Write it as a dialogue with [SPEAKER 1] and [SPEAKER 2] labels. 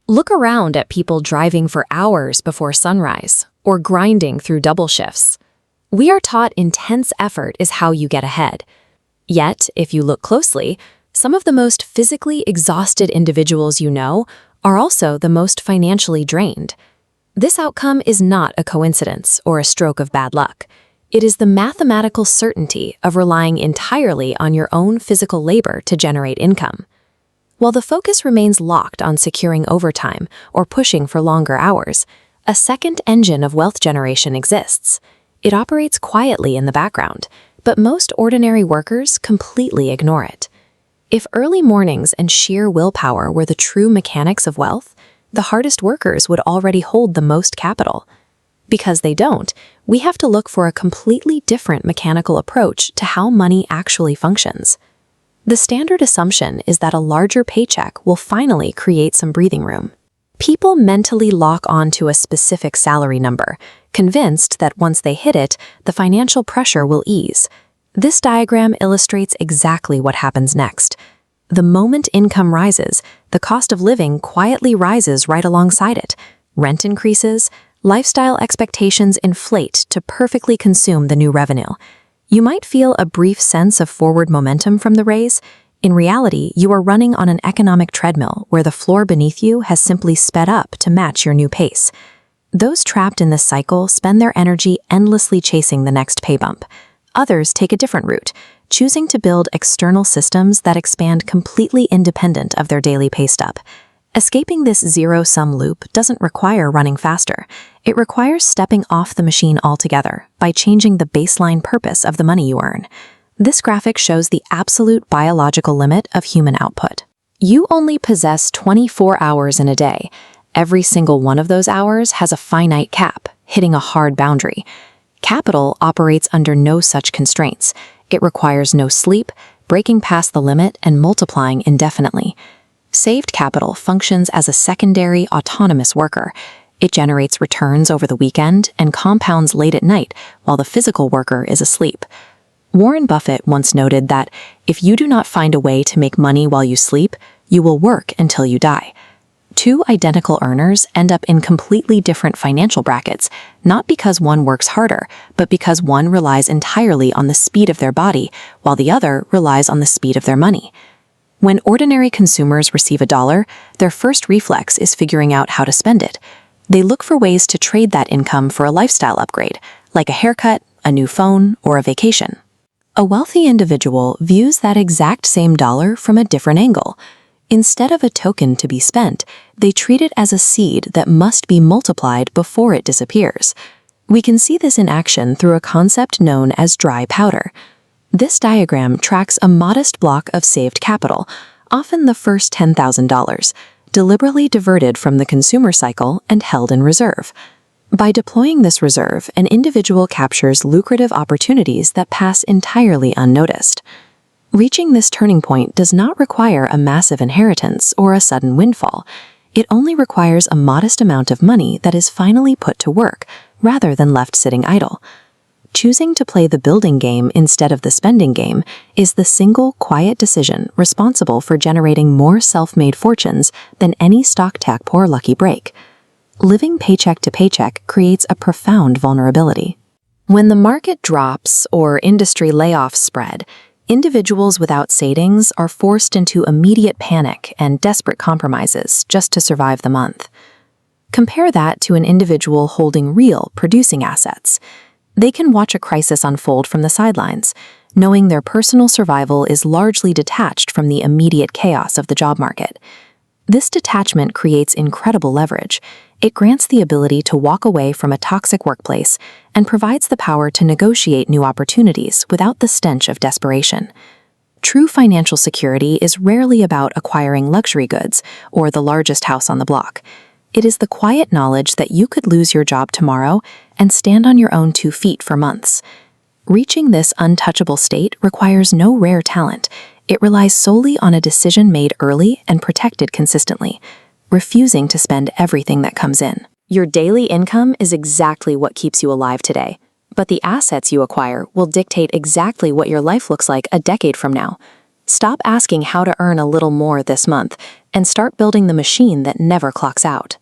[SPEAKER 1] Look around at people driving for hours before sunrise or grinding through double shifts. We are taught intense effort is how you get ahead. Yet, if you look closely, some of the most physically exhausted individuals you know are also the most financially drained. This outcome is not a coincidence or a stroke of bad luck. It is the mathematical certainty of relying entirely on your own physical labor to generate income. While the focus remains locked on securing overtime or pushing for longer hours, a second engine of wealth generation exists. It operates quietly in the background, but most ordinary workers completely ignore it. If early mornings and sheer willpower were the true mechanics of wealth, the hardest workers would already hold the most capital. Because they don't, we have to look for a completely different mechanical approach to how money actually functions. The standard assumption is that a larger paycheck will finally create some breathing room. People mentally lock onto a specific salary number, convinced that once they hit it, the financial pressure will ease. This diagram illustrates exactly what happens next. The moment income rises, the cost of living quietly rises right alongside it. Rent increases, lifestyle expectations inflate to perfectly consume the new revenue. You might feel a brief sense of forward momentum from the raise. In reality, you are running on an economic treadmill where the floor beneath you has simply sped up to match your new pace. Those trapped in this cycle spend their energy endlessly chasing the next pay bump. Others take a different route, choosing to build external systems that expand completely independent of their daily pay stub. Escaping this zero-sum loop doesn't require running faster. It requires stepping off the machine altogether by changing the baseline purpose of the money you earn. This graphic shows the absolute biological limit of human output. You only possess 24 hours in a day. Every single one of those hours has a finite cap, hitting a hard boundary. Capital operates under no such constraints. It requires no sleep, breaking past the limit and multiplying indefinitely. Saved capital functions as a secondary, autonomous worker. It generates returns over the weekend and compounds late at night while the physical worker is asleep. Warren Buffett once noted that if you do not find a way to make money while you sleep, you will work until you die. Two identical earners end up in completely different financial brackets, not because one works harder, but because one relies entirely on the speed of their body, while the other relies on the speed of their money. When ordinary consumers receive $1, their first reflex is figuring out how to spend it. They look for ways to trade that income for a lifestyle upgrade, like a haircut, a new phone, or a vacation. A wealthy individual views that exact same dollar from a different angle. Instead of a token to be spent, they treat it as a seed that must be multiplied before it disappears. We can see this in action through a concept known as dry powder. This diagram tracks a modest block of saved capital, often the first $10,000, deliberately diverted from the consumer cycle and held in reserve. By deploying this reserve, an individual captures lucrative opportunities that pass entirely unnoticed. Reaching this turning point does not require a massive inheritance or a sudden windfall. It only requires a modest amount of money that is finally put to work, rather than left sitting idle. Choosing to play the building game instead of the spending game is the single, quiet decision responsible for generating more self-made fortunes than any stock-tech poor lucky break. Living paycheck to paycheck creates a profound vulnerability. When the market drops or industry layoffs spread, individuals without savings are forced into immediate panic and desperate compromises just to survive the month. Compare that to an individual holding real, producing assets. They can watch a crisis unfold from the sidelines, knowing their personal survival is largely detached from the immediate chaos of the job market. This detachment creates incredible leverage. It grants the ability to walk away from a toxic workplace and provides the power to negotiate new opportunities without the stench of desperation. True financial security is rarely about acquiring luxury goods or the largest house on the block. It is the quiet knowledge that you could lose your job tomorrow and stand on your own 2 feet for months. Reaching this untouchable state requires no rare talent. It relies solely on a decision made early and protected consistently, refusing to spend everything that comes in. Your daily income is exactly what keeps you alive today, but the assets you acquire will dictate exactly what your life looks like a decade from now. Stop asking how to earn a little more this month and start building the machine that never clocks out.